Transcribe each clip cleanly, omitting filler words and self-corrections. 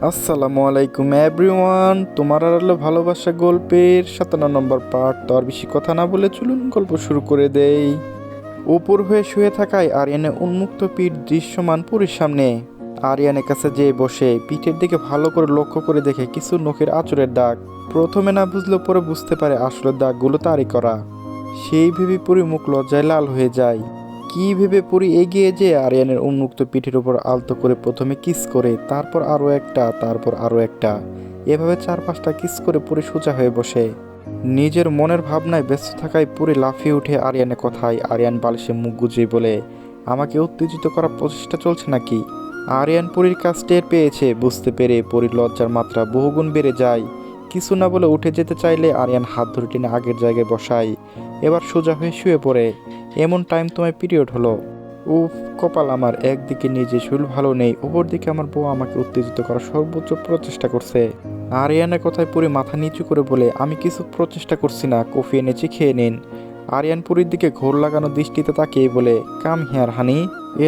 আসসালামু আলাইকুম এভরিওয়ান, তোমার আড়ালে ভালোবাসা গল্পের 57 নম্বর পার্ট। তো আর বেশি কথা না বলে চলুন গল্প শুরু করে দেই। উপর হয়ে শুয়ে থাকায় আরিয়ানের উন্মুক্ত পিঠ দৃশ্যমান পুরীর সামনে। আরিয়ানের কাছে যেয়ে বসে পিঠের দিকে ভালো করে লক্ষ্য করে দেখে কিছু নখের আঁচড়ের দাগ। প্রথমে না বুঝলেও পরে বুঝতে পারে আসলে দাগগুলো তারই করা। সেই ভেবে পুরী মুখ লজ্জায় লাল হয়ে যায়। কি ভেবে পুরী এগিয়ে যেয়ে আরিয়ানের উন্মুক্ত পিঠের উপর আলতো করে প্রথমে কিস করে, তারপর আরও একটা, তারপর আরও একটা, এভাবে 4-5টা কিস করে পুরী সোজা হয়ে বসে। নিজের মনের ভাবনায় ব্যস্ত থাকায় পুরী লাফিয়ে উঠে আরিয়ানের কথায়। আরিয়ান বালিশে মুখ গুজিয়ে বলে, আমাকে উত্তেজিত করার প্রচেষ্টা চলছে নাকি? আরিয়ান পুরীর কাছ টের পেয়েছে। বুঝতে পেরে পুরীর লজ্জার মাত্রা বহুগুণ বেড়ে যায়। কিছু না বলে উঠে যেতে চাইলে আরিয়ান হাত ধরে টেনে আগের জায়গায় বসায়। এবার সোজা হয়ে শুয়ে পড়ে। এমন টাইম তোমার পিরিয়ড হলো? উফ, কপাল আমার। একদিকে নিজে শরীর ভালো নেই, অপরদিকে আমার বউ আমাকে উত্তেজিত করার সর্বোচ্চ প্রচেষ্টা করছে। আরিয়ানের কথায় পুরি মাথা নিচু করে বলে, আমি কিছু প্রচেষ্টা করছি না, কফি এনেছি, খেয়ে নিন। আরিয়ান পুরীর দিকে ঘোর লাগানো দৃষ্টিতে তাকিয়ে বলে, কাম হিয়ার হানি।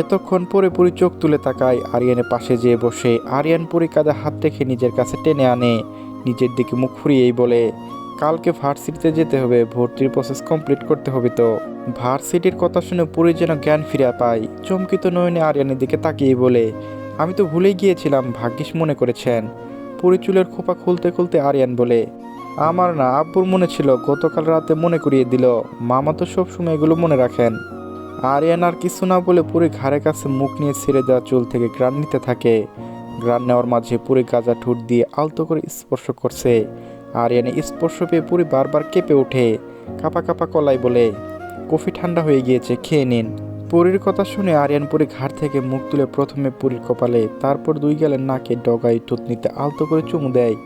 এতক্ষণ পরে পুরি চোখ তুলে তাকায়। আরিয়ানের পাশে যেয়ে বসে আরিয়ান পুরি কাঁধে হাত রেখে নিজের কাছে টেনে আনে। নিজের দিকে মুখ ফুরিয়েই বলে, কালকে ভার্সিটিতে যেতে হবে, ভর্তির প্রসেস কমপ্লিট করতে হবে তো। ভার্সিটির কথা শুনে পুরি যেন জ্ঞান ফিরে পায়। চমকিত নয়নে আরিয়ানের দিকে তাকিয়ে বলে, আমি তো ভুলেই গিয়েছিলাম, ভাগ্যিস মনে করেছেন। পুরি চুলের খোপা খুলতে খুলতে আরিয়ান বলে, আমার না, আব্বুর মনে ছিল, গতকাল রাতে মনে করিয়ে দিল। মামা তো সবসময় এগুলো মনে রাখেন। আরিয়ান আর কিছু না বলে পুরি ঘাড়ের কাছে মুখ নিয়ে ছেড়ে দেওয়া চুল থেকে ঘ্রাণ নিতে থাকে। ঘ্রাণ নেওয়ার মাঝে পুরি গাজা ঠোঁট দিয়ে আলতো করে স্পর্শ করছে। আরিয়ানের স্পর্শ পেয়ে পুরি বারবার কেঁপে ওঠে। কাপা কাপা কলাই বলে, কফি ঠান্ডা হয়ে গিয়েছে, খেয়ে নিন। পুরীর কথা শুনে আরিয়ান পুরি ঘাড় থেকে মুখ তুলে প্রথমে পুরীর কপালে, তারপর 2 গালের নাকে ডগায় থুতনিতে আলতো করে চুমু দেয়।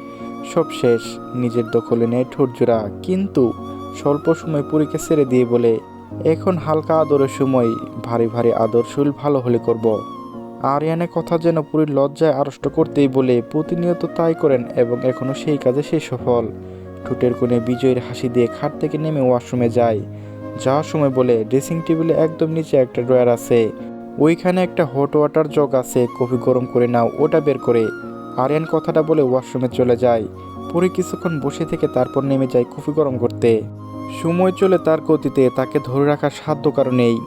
সব শেষ। নিজের দখলে নেয় ঠোঁট জোড়া। কিন্তু স্বল্প সময় পুরীকে ছেড়ে দিয়ে বলে, এখন হালকা আদরের সময়, ভারী ভারী আদর শরীর ভালো হলে করব। আরিয়ানের কথা যেন পুরীর লজ্জায় আড়ষ্ট করতেই বলে, প্রতিনিয়ত তাই করেন এবং এখনও সেই কাজে সে সফল। ঠোঁটের কোণে বিজয়ের হাসি দিয়ে খাট থেকে নেমে ওয়াশরুমে যায়। যাওয়ার সময় বলে, ড্রেসিং টেবিলে একদম নিচে একটা ড্রয়ার আছে, ওইখানে একটা হট ওয়াটার জগ আছে, কফি গরম করে নাও, ওটা বের করে। আরিয়ান কথাটা বলে ওয়াশরুমে চলে যায়। পরে কিছুক্ষণ বসে থেকে তারপর নেমে যায় কফি গরম করতে। সময় চলে তার গতিতে, তাকে ধরে রাখার সাধ্য কারণেই।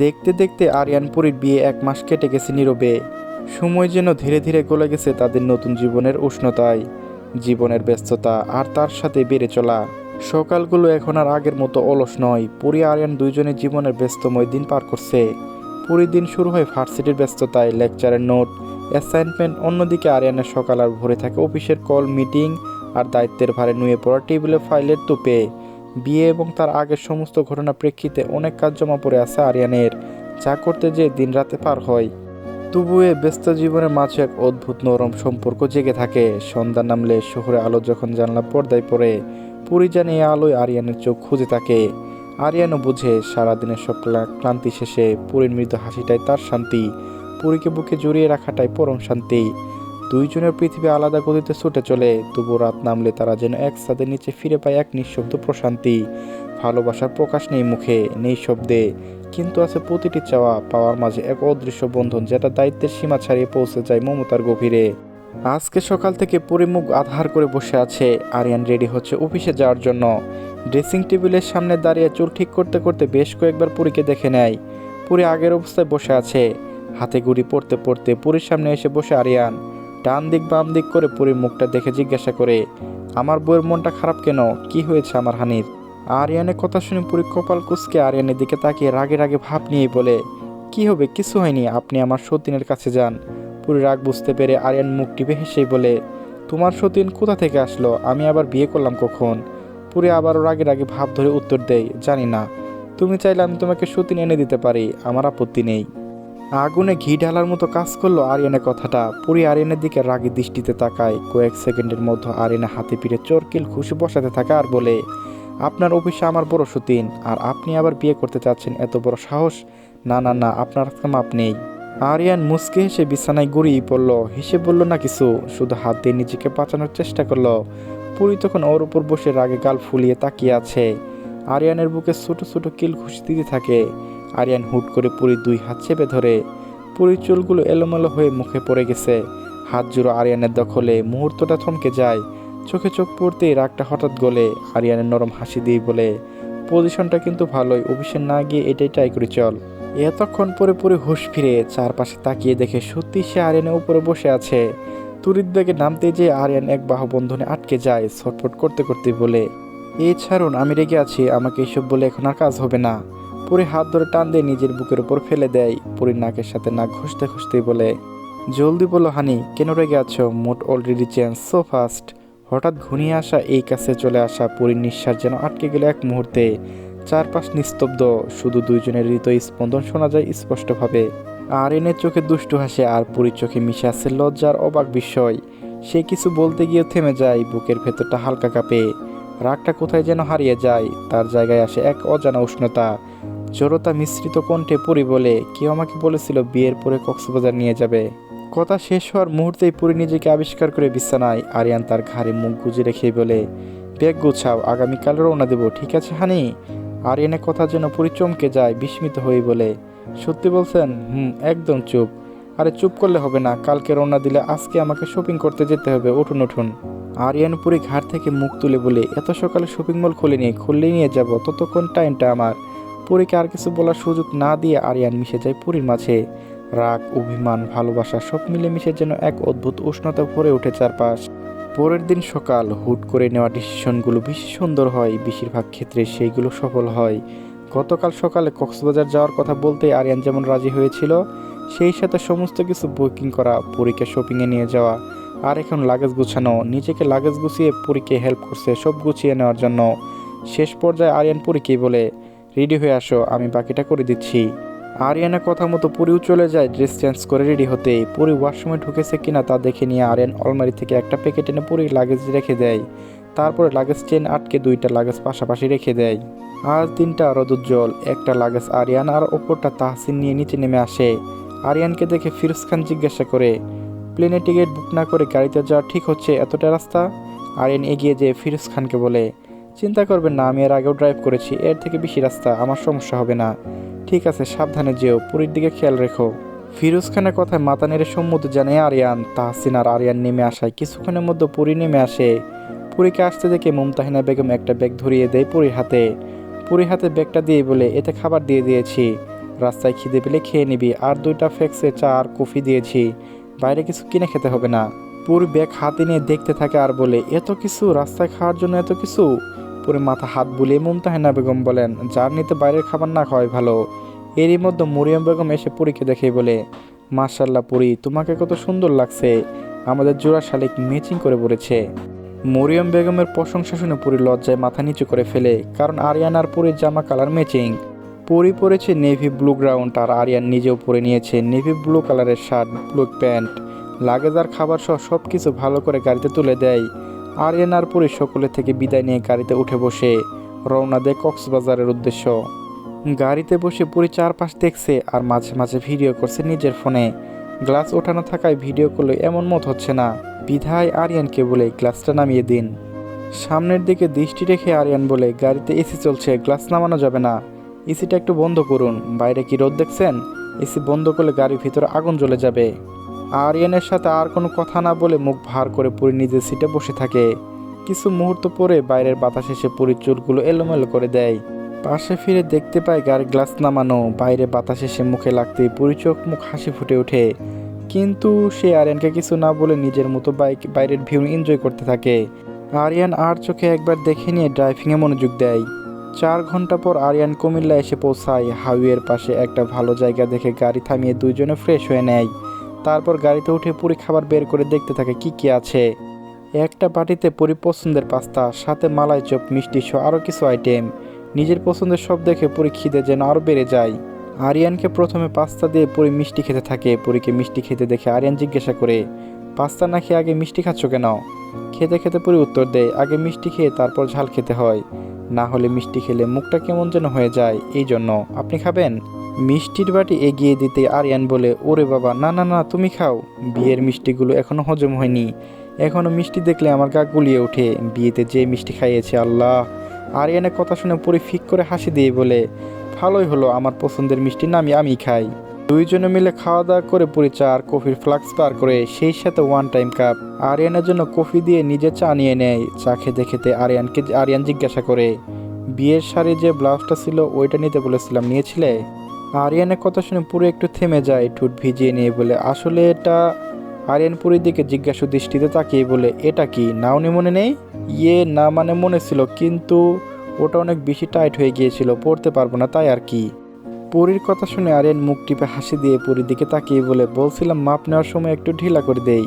দেখতে দেখতে আরিয়ান পুরীর বিয়ে 1 মাস কেটে গেছে নীরবে। সময় যেন ধীরে ধীরে গলে গেছে তাদের নতুন জীবনের উষ্ণতায়। জীবনের ব্যস্ততা আর তার সাথে বেড়ে চলা সকালগুলো এখন আর আগের মতো অলস নয়। পুরী আরিয়ান দুইজনের জীবনের ব্যস্তময় দিন পার করছে। পুরীর দিন শুরু হয় ভার্সিটির ব্যস্ততায়, লেকচারের নোট, অ্যাসাইনমেন্ট। অন্যদিকে আরিয়ানের সকাল আর ভরে থাকে অফিসের কল, মিটিং আর দায়িত্বের ভারে নুয়ে পড়া টেবিলে ফাইলের তোপে। বিয়ে এবং তার আগের সমস্ত ঘটনা প্রেক্ষিতে অনেক কাজ জমা পড়ে আছে আরিয়ানের, যা করতে যেয়ে দিন রাতে পার হয়। তবু এ ব্যস্ত জীবনের মাঝে এক অদ্ভুত নরম সম্পর্ক জেগে থাকে। সন্ধ্যা নামলে শহরে আলো যখন জানলা পর্দায় পড়ে, পুরী জানে এই আলোয় আরিয়ানের চোখ খুঁজে থাকে। আরিয়ানও বুঝে, সারাদিনের সব ক্লান্তি শেষে পুরীর মৃদু হাসিটাই তার শান্তি, পুরীকে বুকে জড়িয়ে রাখাটাই পরম শান্তি। দুইজনের পৃথিবী আলাদা গতিতে ছুটে চলে, তবু রাত নামলে তারা যেন এক ছাদের নিচে ফিরে পায় এক নিঃশব্দ প্রশান্তি। ভালোবাসার প্রকাশ নেই মুখে, নেই শব্দে, কিন্তু আছে প্রতিটি চাওয়া পাওয়ার মাঝে এক অদৃশ্য বন্ধন, যেটা দায়িত্বের সীমা ছাড়িয়ে পৌঁছে যায় মমতার গভীরে। আজকে সকাল থেকে পুরী মুখ আধার করে বসে আছে। আরিয়ান রেডি হচ্ছে অফিসে যাওয়ার জন্য। ড্রেসিং টেবিলের সামনে দাঁড়িয়ে চুল ঠিক করতে করতে বেশ কয়েকবার পুরীকে দেখে নেয়। পুরী আগের অবস্থায় বসে আছে, হাতে ঘুড়ি পড়তে পড়তে পুরীর সামনে এসে বসে আরিয়ান। ডান দিক বাম দিক করে পুরীর মুখটা দেখে জিজ্ঞাসা করে, আমার বউয়ের মনটা খারাপ কেন? কি হয়েছে আমার হানির? আরিয়ানের কথা শুনে পুরী কপাল কুঁচকে আরিয়ানের দিকে তাকিয়ে রাগে রাগে ভাব নিয়েই বলে, কি হবে, কিছু হয়নি, আপনি আমার সতীনের কাছে যান। পুরী রাগ বুঝতে পেরে আরিয়ান মুখ টিপে হেসেই বলে, তোমার সতীন কোথা থেকে আসলো? আমি আবার বিয়ে করলাম কখন? পুরী আবারও রাগে রাগে ভাব ধরে উত্তর দেয়, জানি না, তুমি চাইলে আমি তোমাকে সতীন এনে দিতে পারি, আমার আপত্তি নেই। আগুনে ঘি ঢালার মতো কাজ করলো আরিয়ানের কথাটা। পুরী আরিয়ানের দিকে রাগী দৃষ্টিতে তাকায়। কয়েক সেকেন্ডের মধ্যে আরিয়ানা হাতে পিঠে চরকিল খুশি বসাতে থাকে আর বলে, আপনার অফিসে আমার বড় সতীন, আর আপনি আবার বিয়ে করতে চাচ্ছেন? এত বড় সাহস! না না না, আপনার মাপ নেই। আরিয়ান মুচকে হেসে বিছানায় গড়িয়ে পড়ল। হেসে বলল না কিছু, শুধু হাত দিয়ে নিজেকে বাঁচানোর চেষ্টা করলো। পুরী তখন ওর উপর বসে রাগে গাল ফুলিয়ে তাকিয়ে আছে। আরিয়ানের বুকে ছোট ছোট কিল ঘুষি দিতে থাকে। আরিয়ান হুট করে পুরীর 2 হাত চেপে ধরে। পুরীর চুলগুলো এলোমেলো হয়ে মুখে পড়ে গেছে। হাত জোড়ো আরিয়ানের দখলে। মুহূর্তটা থমকে যায়, চোখে চোখ পড়তেই রাগটা হঠাৎ গলে। আরিয়ানের নরম হাসি দিয়ে বলে, পজিশনটা কিন্তু ভালোই, অফিসে না গিয়ে এটাই ট্রাই করি চল। এতক্ষণ পরে পরে হুঁশ ফিরে চারপাশে তাকিয়ে দেখে সত্যি সে আরিয়ানের উপরে বসে আছে। তড়িৎ বেগে নামতে যেয়ে আরিয়ান এক বাহু বন্ধনে আটকে যায়, ছটফট করতে করতে বলে, এই ছাড়ুন, আমি রেগে আছি, আমাকে এসব বলে এখন আর কাজ হবে না। পরে হাত ধরে টান দিয়ে নিজের বুকের উপর ফেলে দেয়। পরীর নাকের সাথে নাক ঘষতে ঘষতে বলে, জলদি বলো হানি, কেন রেগে আছো? Mood already change so fast. হঠাৎ ঘনিয়ে আসা এই কাছে চলে আসা পরীর নিঃশ্বাস যেন আটকে গেল এক মুহূর্তে। চারপাশ নিস্তব্ধ, শুধু দুইজনের হৃদয় স্পন্দন শোনা যায় স্পষ্টভাবে। আরিয়ানের চোখে দুষ্টু হাসে আর পরীর চোখে মিশে আছে লজ্জার অবাক বিস্ময়। সে কিছু বলতে গিয়ে থেমে যায়, বুকের ভেতরটা হালকা কাঁপে। রাগটা কোথায় যেন হারিয়ে যায়, তার জায়গায় আসে এক অজানা উষ্ণতা। জড়তা মিশ্রিত কণ্ঠে পরী বলে, কেউ আমাকে বলেছিল বিয়ের পরে কক্সবাজার নিয়ে যাবে। কথা শেষ হওয়ার মুহূর্তেই পরী নিজেকে আবিষ্কার করে বিছানায়। আরিয়ান তার ঘাড়ে মুখ গুজে রেখেই বলে, ব্যাগ গুছাও, আগামীকাল রওনা দেবো, ঠিক আছে হানি? আরিয়ানের কথা যেন পরী চমকে যায়, বিস্মিত হয়ে বলে, সত্যি বলছেন? একদম চুপ। আরে চুপ করলে হবে না, কালকে রওনা দিলে আজকে আমাকে শপিং করতে যেতে হবে, উঠুন উঠুন। আরিয়ান পরী ঘাট থেকে মুখ তুলে বলে, এত সকালে শপিং মল খুলিনি, খুললেই নিয়ে যাব, ততক্ষণ টাইমটা আমার। পরীকে আর কিছু বলার সুযোগ না দিয়ে আরিয়ান মিশে যায় পরীর মাঝে। রাগ, অভিমান, ভালোবাসা সব মিলেমিশে যেন এক অদ্ভুত উষ্ণতা ভরে ওঠে চারপাশ। পরের দিন সকাল, হুট করে নেওয়া ডিসিশনগুলো বেশি সুন্দর হয়, বেশিরভাগ ক্ষেত্রে সেইগুলো সফল হয়। গতকাল সকালে কক্সবাজার যাওয়ার কথা বলতেই আরিয়ান যেমন রাজি হয়েছিল, সেই সাথে সমস্ত কিছু বুকিং করা, পরীকে শপিংয়ে নিয়ে যাওয়া, আর এখন লাগেজ গুছানো। নিজেকে লাগেজ গুছিয়ে পরীকে হেল্প করছে সব গুছিয়ে নেওয়ার জন্য। শেষ পর্যায়ে আরিয়ান পরীকেই বলে, রেডি হয়ে আসো, আমি বাকিটা করে দিচ্ছি। আরিয়ানের কথা মতো পরীও চলে যায় ড্রেস চেঞ্জ করে রেডি হতে। পরী ওয়াশরুমে ঢুকেছে কিনা তা দেখে নিয়ে আরিয়ান আলমারি থেকে একটা প্যাকেট এনে পরীর লাগেজ রেখে দেয়। তারপরে লাগেজ চেন আটকে দুইটা লাগেজ পাশাপাশি রেখে দেয়। আর তিনটা রোদুজ্জ্বল, একটা লাগেজ আরিয়ান আর ওপরটা তাহসিন নিয়ে নিচে নেমে আসে। আরিয়ানকে দেখে ফিরোজ খান জিজ্ঞাসা করে, প্লেনে টিকিট বুক না করে গাড়িতে যাওয়া ঠিক হচ্ছে এতটা রাস্তা? আরিয়ান এগিয়ে যেয়ে ফিরোজ খানকে বলে, চিন্তা করবেন না, আমি এর আগেও ড্রাইভ করেছি, এর থেকে বেশি রাস্তা, আমার সমস্যা হবে না। ঠিক আছে, সাবধানে যেও, পরীর দিকে খেয়াল রেখো। ফিরোজ খানের কথায় মাথা নেড়ে সম্মতি জানায় আরিয়ান। তাহসিন আর আরিয়ান নেমে আসায় কিছুক্ষণের মধ্যে পরী নেমে আসে। পরীকে আসতে দেখে মুমতাহিনা বেগম একটা ব্যাগ ধরিয়ে দেয় পরীর হাতে। পরীর হাতে ব্যাগটা দিয়ে বলে, এতে খাবার দিয়ে দিয়েছি, রাস্তায় খিদে পেলে খেয়ে নিবি, আর দুইটা ফ্যাক্সে চা আর কফি দিয়েছি, বাইরে কিছু কিনে খেতে হবে না। পরী ব্যাগ হাতে নিয়ে দেখতে থাকে আর বলে, এত কিছু, রাস্তায় খাওয়ার জন্য এত কিছু? পরে মাথা হাত বুলিয়ে মুমতাহিনা বেগম বলেন, জার্নিতে বাইরের খাবার না খাওয়াই ভালো। এরই মধ্যে মরিয়ম বেগম এসে পরীকে দেখে বলে, মাশাআল্লাহ পরী, তোমাকে কত সুন্দর লাগছে, আমাদের জোড়া শালিক ম্যাচিং করে পড়েছে। মরিয়ম বেগমের প্রশংসা শুনে পরী লজ্জায় মাথা নিচু করে ফেলে, কারণ আরিয়ান আর পরীর জামা কালার ম্যাচিং। পরী পরেছে নেভি ব্লু গ্রাউন্ড আর আরিয়ান নিজেও পরে নিয়েছে নেভি ব্লু কালারের শার্ট, ব্লু প্যান্ট। লাগেজ আর খাবার সহ সব কিছু ভালো করে গাড়িতে তুলে দেয়। আরিয়ান আর পরী সকলে থেকে বিদায় নিয়ে গাড়িতে উঠে বসে রওনা দেয় কক্সবাজারের উদ্দেশ্য। গাড়িতে বসে পরী চারপাশ দেখছে আর মাঝে মাঝে ভিডিও করছে নিজের ফোনে। গ্লাস ওঠানো থাকায় ভিডিও করলে এমন মত হচ্ছে না, বিধায় আরিয়ানকে বলে গ্লাসটা নামিয়ে দিন। সামনের দিকে দৃষ্টি রেখে আরিয়ান বলে, গাড়িতে এসি চলছে, গ্লাস নামানো যাবে না, এসিটা একটু বন্ধ করুন, বাইরে কি রোদ দেখছেন, এসি বন্ধ করলে গাড়ির ভিতরে আগুন জ্বলে যাবে। আরিয়ানের সাথে আর কোনো কথা না বলে মুখ ভার করে পরী নিজের সিটে বসে থাকে। কিছু মুহূর্ত পরে বাইরের বাতাস এসে পরীর চুলগুলো এলোমেলো করে দেয়। পাশে ফিরে দেখতে পায় গাড়ির গ্লাস নামানো, বাইরে বাতাস এসে মুখে লাগতেই পরী চোখ মুখ হাসি ফুটে ওঠে। কিন্তু সে আরিয়ানকে কিছু না বলে নিজের মতো বাইরের ভিউ এনজয় করতে থাকে। আরিয়ান আর চোখে একবার দেখে নিয়ে ড্রাইভিংয়ে মনোযোগ দেয়। 4 ঘন্টা পর আরিয়ান কুমিল্লা এসে পৌঁছায়। হাইওয়ের পাশে একটা ভালো জায়গা দেখে গাড়ি থামিয়ে দুইজনে ফ্রেশ হয়ে নেয়। তারপর গাড়িতে উঠে পরী খাবার বের করে দেখতে থাকে কি কি আছে। একটা বাটিতে পরী পছন্দের পাস্তা, সাথে মালাই চপ, মিষ্টি সহ আরও কিছু আইটেম। নিজের পছন্দের সব দেখে পরী খিদে যেন আরও বেড়ে যায়। আরিয়ানকে প্রথমে পাস্তা দিয়ে পরী মিষ্টি খেতে থাকে। পরীকে মিষ্টি খেতে দেখে আরিয়ান জিজ্ঞাসা করে, পাস্তা না খেয়ে আগে মিষ্টি খাচ্ছ কেন? খেতে খেতে পরী উত্তর দেয়, আগে মিষ্টি খেয়ে তারপর ঝাল খেতে হয়, না হলে মিষ্টি খেলে মুখটা কেমন যেন হয়ে যায়, এই জন্য। আপনি খাবেন? মিষ্টির বাটি এগিয়ে দিতে আরিয়ান বলে, ওরে বাবা, না না না, তুমি খাও, বিয়ের মিষ্টিগুলো এখনো হজম হয়নি, এখনো মিষ্টি দেখলে আমার গা গুলিয়ে ওঠে, বিয়েতে যে মিষ্টি খাইয়েছে আল্লাহ। আরিয়ানের কথা শুনে পরী ফিক করে হাসি দিয়ে বলে, ভালোই হলো, আমার পছন্দের মিষ্টি না আমি খাই। দুইজনে মিলে খাওয়া দাওয়া করে পুরি চা আর কফির ফ্লাক্স পার করে সেই সাথে ওয়ান টাইম কাপ আরিয়ানের জন্য কফি দিয়ে নিজে চা নিয়ে নেয়। চা খেতে খেতে আরিয়ান জিজ্ঞাসা করে, বিয়ের শাড়ি যে ব্লাউজটা ছিল ওইটা নিতে বলেছিলাম, নিয়েছিলে? আরিয়ানের কথা শুনে পুরো একটু থেমে যায়, ঠোঁট ভিজিয়ে নিয়ে বলে, আসলে এটা। আরিয়ান পুরীর দিকে জিজ্ঞাসু দৃষ্টিতে তাকিয়ে বলে, এটা কি নাওনি মনে নেই? না মানে মনে ছিল, কিন্তু ওটা অনেক বেশি টাইট হয়ে গিয়েছিল, পরতে পারবো না তাই আর কি। পুরীর কথা শুনে আরিয়ান মুখ টিপে হাসি দিয়ে পুরীর দিকে তাকিয়ে বলে, বলছিলাম মাপ নেওয়ার সময় একটু ঢিলা করে দেই,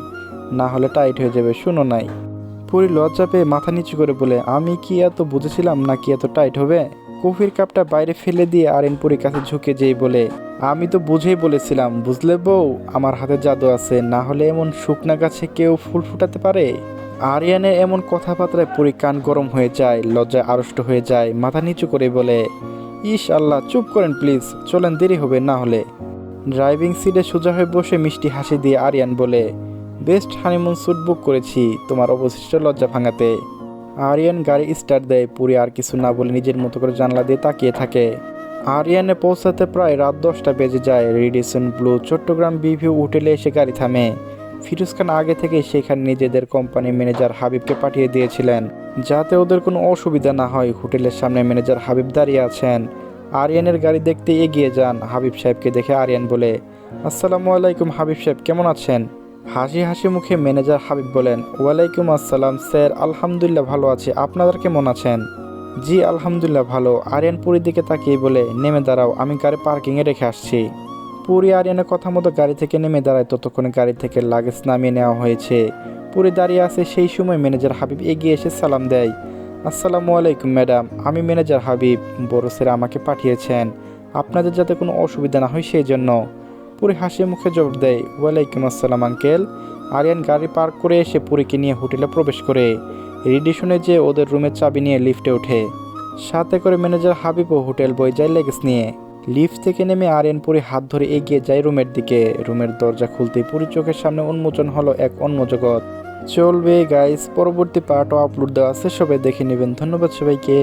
না হলে টাইট হয়ে যাবে, শুনো নাই? পুরী লজ্জা পেয়ে মাথা নিচু করে বলে, আমি কি এত বুঝেছিলাম নাকি এত টাইট হবে? কফির কাপটা বাইরে ফেলে দিয়ে আরিয়ান পুরীর কাছে ঝুঁকে যেয়ে বলে, আমি তো বুঝেই বলেছিলাম, বুঝলে বউ, আমার হাতে জাদু আছে, না হলে এমন শুকনা গাছে কেউ ফুল ফুটাতে পারে? আরিয়ানের এমন কথাবার্তায় পুরী কান গরম হয়ে যায়, লজ্জায় আড়ষ্ট হয়ে যায়, মাথা নিচু করে বলে, ইস আল্লাহ, চুপ করেন প্লিজ, চলেন, দেরি হবে না হলে। ড্রাইভিং সিটে সোজা হয়ে বসে মিষ্টি হাসি দিয়ে আরিয়ান বলে, বেস্ট হানিমুন স্যুট বুক করেছি তোমার অবশিষ্ট লজ্জা ভাঙাতে। আরিয়ান গাড়ি স্টার্ট দেয়, পুরী আর কিছু না বলে নিজের মতো করে জানলা দিয়ে তাকিয়ে থাকে। আরিয়ানে পৌঁছাতে প্রায় রাত 10টা বেজে যায়। রেডিসন ব্লু চট্টগ্রাম বিভিউ হোটেলে এসে গাড়ি থামে। ফিরোজ খান আগে থেকে সেখানে নিজেদের কোম্পানির ম্যানেজার হাবিবকে পাঠিয়ে দিয়েছিলেন, যাতে ওদের কোনো অসুবিধা না হয়। হোটেলের সামনে ম্যানেজার হাবিব দাঁড়িয়ে আছেন। আরিয়ানের গাড়ি দেখতে এগিয়ে যান। হাবিব সাহেবকে দেখে আরিয়ান বলে, আসসালামু আলাইকুম হাবিব সাহেব, কেমন আছেন? হাসি হাসি মুখে ম্যানেজার হাবিব বলেন, ওয়ালাইকুম আসসালাম স্যার, আলহামদুলিল্লাহ ভালো আছি, আপনারা কেমন আছেন? জি আলহামদুলিল্লাহ ভালো। আরিয়ান পুরীর দিকে তাকিয়ে বলে, নেমে দাঁড়াও, আমি গাড়ি পার্কিংয়ে রেখে আসছি। পুরী আরিয়ানের কথা মতো গাড়ি থেকে নেমে দাঁড়ায়। ততক্ষণে গাড়ি থেকে লাগেজ নামিয়ে নেওয়া হয়েছে। পুরী দাঁড়িয়ে আছে, সেই সময় ম্যানেজার হাবিব এগিয়ে এসে সালাম দেয়। আসসালামু আলাইকুম ম্যাডাম, আমি ম্যানেজার হাবিব, বড় স্যার আমাকে পাঠিয়েছেন আপনাদের যাতে কোনো অসুবিধা না হয় সেই জন্য। পুরী হাসি মুখে জবাব দেয়, ওয়ালাইকুম আসসালাম আঙ্কেল। আরিয়ান গাড়ি পার্ক করে এসে পুরীকে নিয়ে হোটেলে প্রবেশ করে। রেডিশনে যে ওদের রুমের চাবি নিয়ে লিফটে ওঠে। সাথে করে ম্যানেজার হাবিব ও হোটেল বয় যায় লেগেজ নিয়ে। লিফট থেকে নেমে আরিয়ান পুরী হাত ধরে এগিয়ে যায় রুমের দিকে। রুমের দরজা খুলতেই পুরী চোখের সামনে উন্মোচন হলো এক অন্য জগৎ। চলবে গাইস, পরবর্তী পার্টও আপলোড দেওয়া আছে, সবাই দেখে নেবেন। ধন্যবাদ সবাইকে।